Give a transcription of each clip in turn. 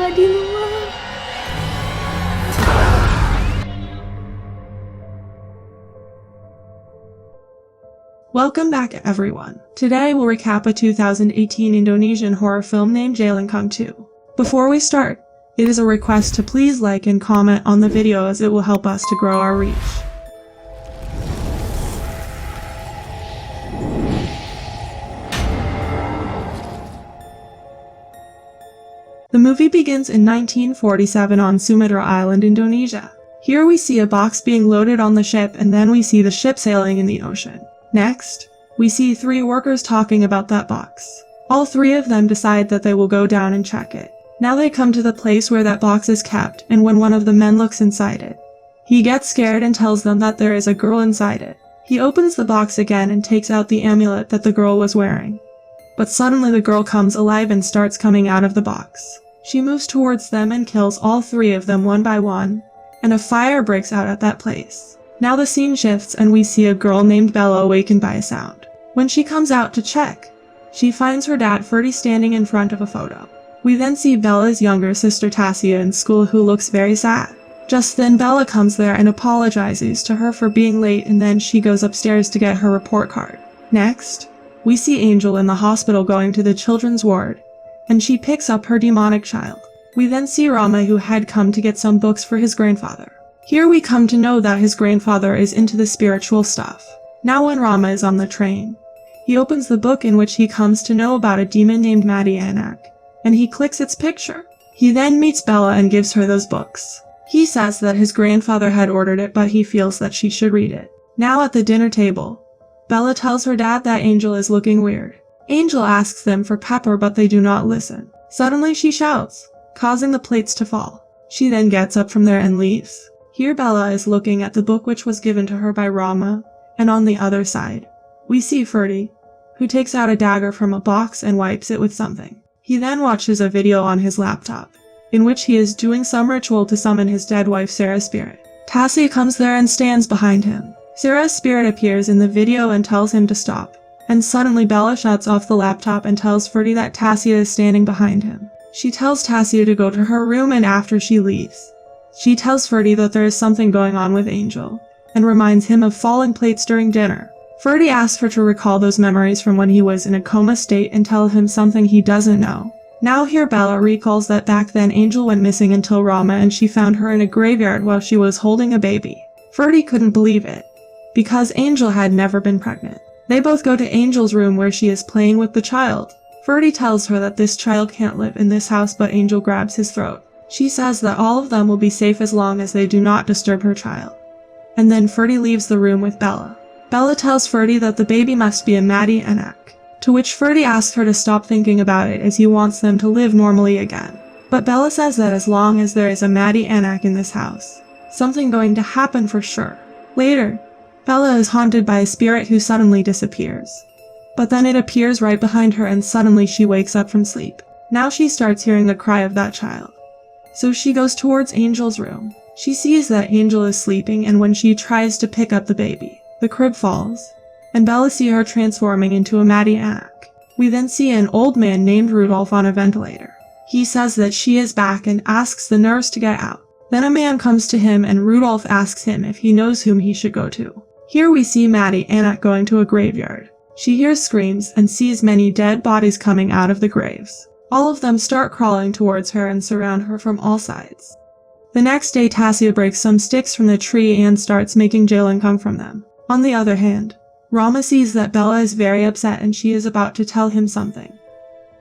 nggak di luar. Welcome back everyone. Today we'll recap a 2018 Indonesian horror film named Jailangkung 2. Before we start, it is a request to please like and comment on the video as it will help us to grow our reach. The movie begins in 1947 on Sumatra Island, Indonesia. Here we see a box being loaded on the ship, and then we see the ship sailing in the ocean. Next, we see 3 workers talking about that box. All 3 of them decide that they will go down and check it. Now they come to the place where that box is kept, and when one of the men looks inside it, he gets scared and tells them that there is a girl inside it. He opens the box again and takes out the amulet that the girl was wearing. But suddenly the girl comes alive and starts coming out of the box. She moves towards them and kills all 3 of them one by one, and a fire breaks out at that place. Now the scene shifts and we see a girl named Bella awakened by a sound. When she comes out to check, she finds her dad Ferdy standing in front of a photo. We then see Bella's younger sister Tassia in school, who looks very sad. Just then Bella comes there and apologizes to her for being late, and then she goes upstairs to get her report card. Next, we see Angel in the hospital going to the children's ward, and she picks up her demonic child. We then see Rama, who had come to get some books for his grandfather. Here we come to know that his grandfather is into the spiritual stuff. Now when Rama is on the train, he opens the book in which he comes to know about a demon named 𝐷𝐷𝐷𝐷𝐷, and he clicks its picture. He then meets Bella and gives her those books. He says that his grandfather had ordered it, but he feels that she should read it. Now at the dinner table, Bella tells her dad that Angel is looking weird. Angel asks them for pepper, but they do not listen. Suddenly she shouts, causing the plates to fall. She then gets up from there and leaves. Here Bella is looking at the book which was given to her by Rama, and on the other side, we see Ferdy, who takes out a dagger from a box and wipes it with something. He then watches a video on his laptop, in which he is doing some ritual to summon his dead wife Sarah's spirit. Tassia comes there and stands behind him. Sarah's spirit appears in the video and tells him to stop. And suddenly Bella shuts off the laptop and tells Ferdy that Tassia is standing behind him. She tells Tassia to go to her room, and after she leaves, she tells Ferdy that there is something going on with Angel, and reminds him of falling plates during dinner. Ferdy asks her to recall those memories from when he was in a coma state and tell him something he doesn't know. Now here Bella recalls that back then Angel went missing until Rama, and she found her in a graveyard while she was holding a baby. Ferdy couldn't believe it, because Angel had never been pregnant. They both go to Angel's room where she is playing with the child. Ferdy tells her that this child can't live in this house, but Angel grabs his throat. She says that all of them will be safe as long as they do not disturb her child. And then Ferdy leaves the room with Bella. Bella tells Ferdy that the baby must be a 𝐷𝐷𝐷𝐷𝐷, to which Ferdy asks her to stop thinking about it as he wants them to live normally again. But Bella says that as long as there is a 𝐷𝐷𝐷𝐷𝐷 in this house, something going to happen for sure. Later, Bella is haunted by a spirit who suddenly disappears. But then it appears right behind her, and suddenly she wakes up from sleep. Now she starts hearing the cry of that child. So she goes towards Angel's room. She sees that Angel is sleeping, and when she tries to pick up the baby, the crib falls, and Bella sees her transforming into a 𝐷𝐷𝐷𝐷𝐷. We then see an old man named Rudolph on a ventilator. He says that she is back and asks the nurse to get out. Then a man comes to him and Rudolph asks him if he knows whom he should go to. Here we see 𝐷𝐷𝐷𝐷𝐷 going to a graveyard. She hears screams and sees many dead bodies coming out of the graves. All of them start crawling towards her and surround her from all sides. The next day Tassia breaks some sticks from the tree and starts making Jailangkung from them. On the other hand, Rama sees that Bella is very upset and she is about to tell him something.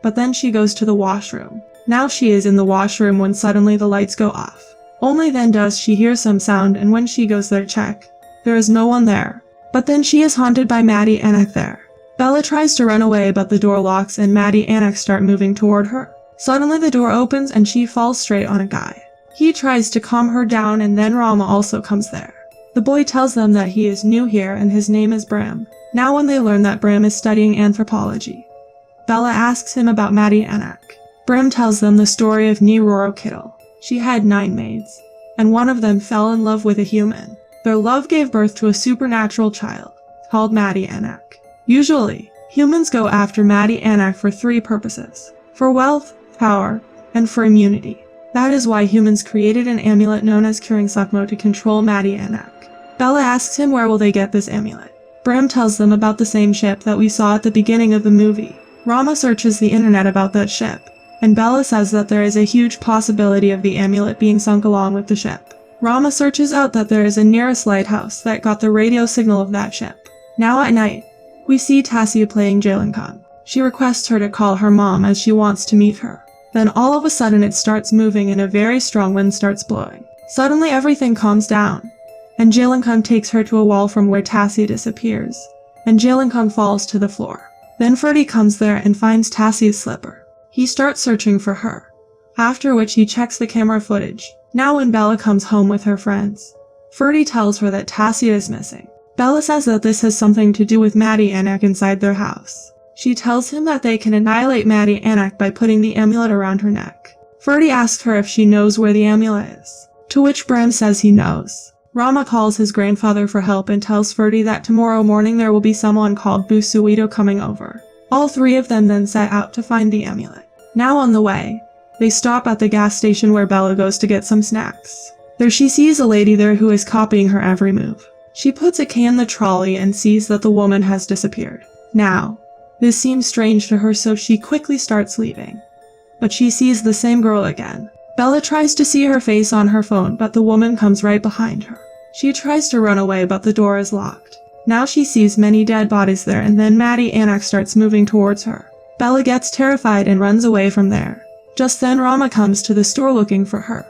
But then she goes to the washroom. Now she is in the washroom when suddenly the lights go off. Only then does she hear some sound, and when she goes there to check, there is no one there. But then she is haunted by 𝐷𝐷𝐷𝐷𝐷 there. Bella tries to run away, but the door locks and 𝐷𝐷𝐷𝐷𝐷 start moving toward her. Suddenly the door opens and she falls straight on a guy. He tries to calm her down, and then Rama also comes there. The boy tells them that he is new here and his name is Bram. Now when they learn that Bram is studying anthropology, Bella asks him about 𝐷𝐷𝐷𝐷𝐷. Bram tells them the story of 𝐁 𝐂𝐃𝐒. She had 9 maids, and one of them fell in love with a human. Their love gave birth to a supernatural child, called 𝐷𝐷𝐷𝐷𝐷. Usually, humans go after 𝐷𝐷𝐷𝐷𝐷 for 3 purposes: for wealth, power, and for immunity. That is why humans created an amulet known as 𝐂𝐋𝐖𝐀𝐃𝐒 to control 𝐀𝐃𝐒. Bella asks him where will they get this amulet. Bram tells them about the same ship that we saw at the beginning of the movie. Rama searches the internet about that ship, and Bella says that there is a huge possibility of the amulet being sunk along with the ship. Rama searches out that there is a nearest lighthouse that got the radio signal of that ship. Now at night, we see Tassia playing Jailangkung. She requests her to call her mom as she wants to meet her. Then all of a sudden it starts moving and a very strong wind starts blowing. Suddenly everything calms down, and Jailangkung takes her to a wall from where Tassia disappears, and Jailangkung falls to the floor. Then Ferdy comes there and finds Tassia's slipper. He starts searching for her, after which he checks the camera footage. Now when Bella comes home with her friends, Ferdy tells her that Tassia is missing. Bella says that this has something to do with 𝐀𝐃𝐒 inside their house. She tells him that they can annihilate 𝐀𝐃𝐒 by putting the amulet around her neck. Ferdy asks her if she knows where the amulet is, to which Bram says he knows. Rama calls his grandfather for help and tells Ferdy that tomorrow morning there will be someone called 𝐵𝐈𝐃𝐒 coming over. All three of them then set out to find the amulet. Now on the way, they stop at the gas station where Bella goes to get some snacks. There she sees a lady there who is copying her every move. She puts a key in the trolley and sees that the woman has disappeared. Now, this seems strange to her, so she quickly starts leaving. But she sees the same girl again. Bella tries to see her face on her phone, but the woman comes right behind her. She tries to run away, but the door is locked. Now she sees many dead bodies there, and then 𝐀𝐃𝐒 starts moving towards her. Bella gets terrified and runs away from there. Just then Rama comes to the store looking for her.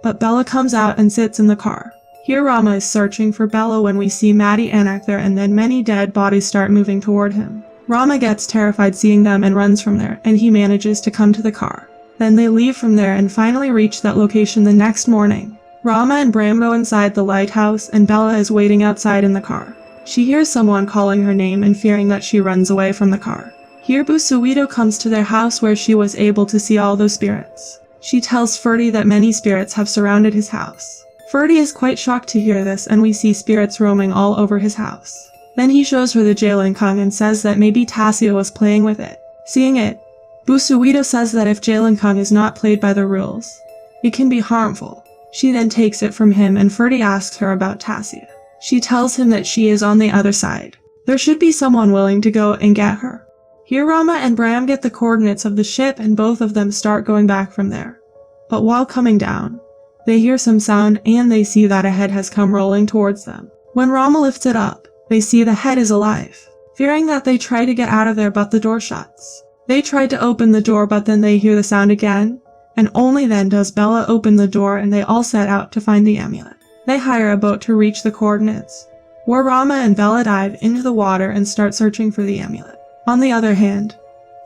But Bella comes out and sits in the car. Here Rama is searching for Bella when we see 𝐀𝐃𝐒 there, and then many dead bodies start moving toward him. Rama gets terrified seeing them and runs from there, and he manages to come to the car. Then they leave from there and finally reach that location the next morning. Rama and Bram go inside the lighthouse, and Bella is waiting outside in the car. She hears someone calling her name, and fearing that, she runs away from the car. Here 𝐵𝐈𝐃𝐒 comes to their house where she was able to see all those spirits. She tells Ferdy that many spirits have surrounded his house. Ferdy is quite shocked to hear this, and we see spirits roaming all over his house. Then he shows her the Jailangkung and says that maybe Tassia was playing with it. Seeing it, 𝐵𝐈𝐃𝐒 says that if Jailangkung is not played by the rules, it can be harmful. She then takes it from him, and Ferdy asks her about Tassia. She tells him that she is on the other side. There should be someone willing to go and get her. Here Rama and Bram get the coordinates of the ship, and both of them start going back from there. But while coming down, they hear some sound and they see that a head has come rolling towards them. When Rama lifts it up, they see the head is alive. Fearing that, they try to get out of there, but the door shuts. They try to open the door, but then they hear the sound again, and only then does Bella open the door, and they all set out to find the amulet. They hire a boat to reach the coordinates, where Rama and Bella dive into the water and start searching for the amulet. On the other hand,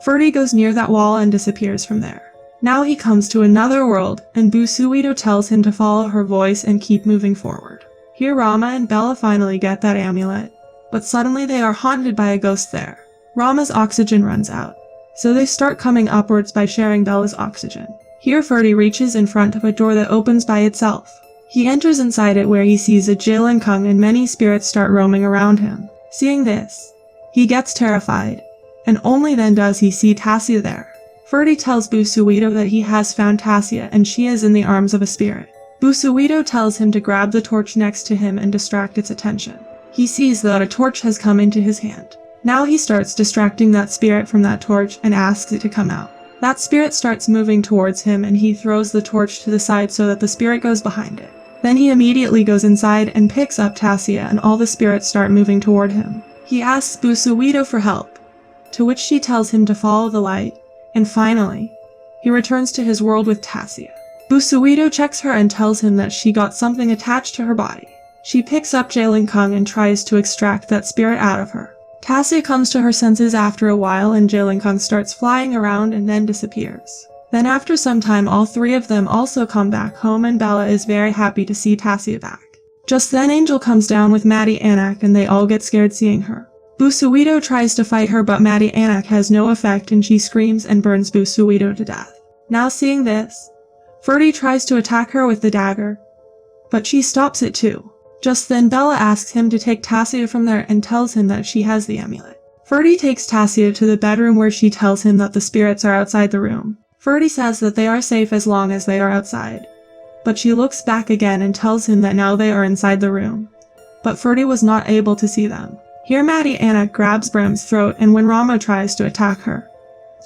Ferdy goes near that wall and disappears from there. Now he comes to another world, and 𝐵𝐈𝐃𝐒 tells him to follow her voice and keep moving forward. Here Rama and Bella finally get that amulet, but suddenly they are haunted by a ghost there. Rama's oxygen runs out, so they start coming upwards by sharing Bella's oxygen. Here Ferdy reaches in front of a door that opens by itself. He enters inside it, where he sees a Jailangkung and many spirits start roaming around him. Seeing this, he gets terrified, and only then does he see Tassia there. Ferdy tells 𝐵𝐈𝐃𝐒 that he has found Tassia and she is in the arms of a spirit. 𝐵𝐈𝐃𝐒 tells him to grab the torch next to him and distract its attention. He sees that a torch has come into his hand. Now he starts distracting that spirit from that torch and asks it to come out. That spirit starts moving towards him, and he throws the torch to the side so that the spirit goes behind it. Then he immediately goes inside and picks up Tassia, and all the spirits start moving toward him. He asks 𝐵𝐈𝐃𝐒 for help, to which she tells him to follow the light, and finally, he returns to his world with Tassia. 𝐵𝐈𝐃𝐒 checks her and tells him that she got something attached to her body. She picks up Jailangkung and tries to extract that spirit out of her. Tassia comes to her senses after a while, and Jailangkung starts flying around and then disappears. Then after some time, all three of them also come back home, and Bella is very happy to see Tassia back. Just then Angel comes down with 𝐀𝐃𝐒 and they all get scared seeing her. 𝐵𝐈𝐃𝐒 tries to fight her, but 𝐀𝐃𝐒 has no effect and she screams and burns 𝐵𝐈𝐃𝐒 to death. Now seeing this, Ferdy tries to attack her with the dagger, but she stops it too. Just then Bella asks him to take Tassia from there and tells him that she has the amulet. Ferdy takes Tassia to the bedroom, where she tells him that the spirits are outside the room. Ferdy says that they are safe as long as they are outside. But she looks back again and tells him that now they are inside the room. But Ferdy was not able to see them. Here 𝐷𝐷𝐴𝐃 grabs Bram's throat, and when Rama tries to attack her,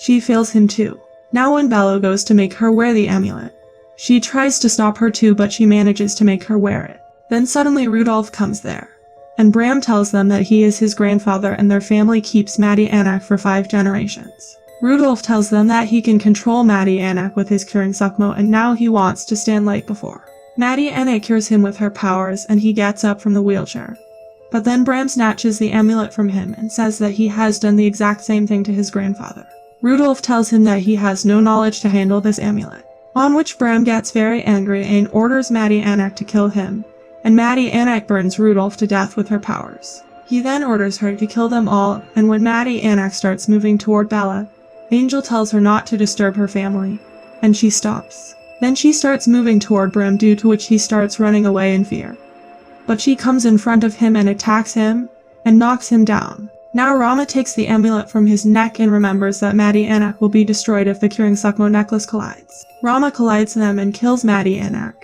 she feels him too. Now when Bello goes to make her wear the amulet, she tries to stop her too, but she manages to make her wear it. Then suddenly Rudolph comes there, and Bram tells them that he is his grandfather and their family keeps 𝐷𝐷𝐴𝐃 for 5 generations. Rudolph tells them that he can control 𝐷𝐷𝐴𝐃 with his curing Suckmo, and now he wants to stand like before. 𝐷𝐷𝐴𝐃 cures him with her powers and he gets up from the wheelchair. But then Bram snatches the amulet from him and says that he has done the exact same thing to his grandfather. Rudolph tells him that he has no knowledge to handle this amulet. On which Bram gets very angry and orders 𝐷𝐷𝐴𝐃 to kill him, and 𝐷𝐷𝐴𝐃 burns Rudolph to death with her powers. He then orders her to kill them all, and when 𝐷𝐷𝐴𝐃 starts moving toward Bella, Angel tells her not to disturb her family, and she stops. Then she starts moving toward Bram, due to which he starts running away in fear. But she comes in front of him and attacks him, and knocks him down. Now Rama takes the amulet from his neck and remembers that 𝐷𝐷𝐴𝐃 will be destroyed if the curing Suckmo necklace collides. Rama collides them and kills 𝐷𝐷𝐴𝐃,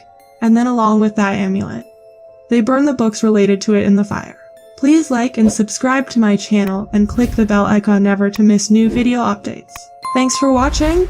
and then along with that amulet, they burn the books related to it in the fire. Please like and subscribe to my channel and click the bell icon never to miss new video updates. Thanks for watching!